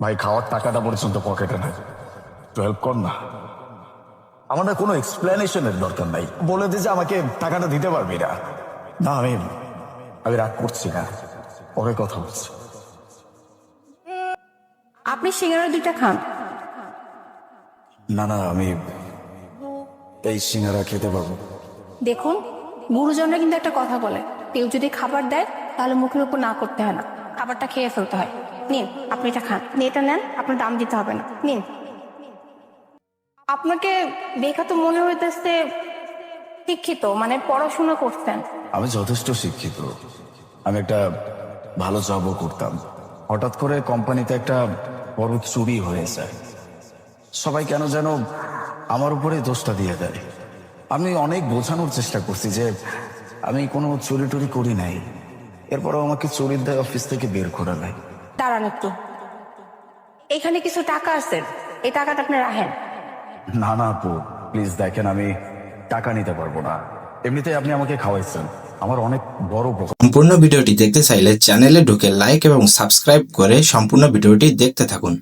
ভাই খাওয়ার টাকাটা পর্যন্ত পকেটে নাই, একটু হেল্প কর না। আমার না কোনো এক্সপ্লেনেশনের দরকার নাই, বলে দে যে আমাকে টাকাটা দিতে পারবি না। না আমি আমি রাগ করছি না, পরে কথা বলছি। আপনি সিঙ্গারা দুইটা খান। না না, আমি এই সিঙ্গারা খেতে পারবো। দেখুন, গুরুজনরা কিন্তু একটা কথা বলে, কেউ যদি খাবার দেয় তাহলে মুখের উপর না করতে হয় না, খাবারটা খেয়ে ফেলতে হয়। নিন, আপনি এটা খান। এটা নেন, আপনার দাম দিতে হবে না, নিন। আপনাকে দেখা তো মনে হইতেছে শিক্ষিত, মানে পড়াশোনা করতেন। আমি যথেষ্ট শিক্ষিত, আমি একটা ভালো জবও করতাম। হঠাৎ করে কোম্পানিতে একটা বড় চুরি হয়ে যায়, সবাই কেন যেন আমার উপরে দোষটা দিয়ে দেয়। আমি অনেক বোঝানোর চেষ্টা করছি যে আমি কোনো চুরি টুরি করি নাই, এরপরও আমাকে চুরির দায় অফিস থেকে বের করে নেয়। দাঁড়ান একটু, এখানে কিছু টাকা আছে, এই টাকাটা আপনি রাখেন। না না আপু, প্লিজ দেখেন, আমি টাকা নিতে পারবো না। এমনিতেই আপনি আমাকে খাওয়াইছেন, আমার অনেক বড় উপকার। সম্পূর্ণ ভিডিওটি দেখতে চাইলে চ্যানেলে ঢুকে লাইক এবং সাবস্ক্রাইব করে সম্পূর্ণ ভিডিওটি দেখতে থাকুন।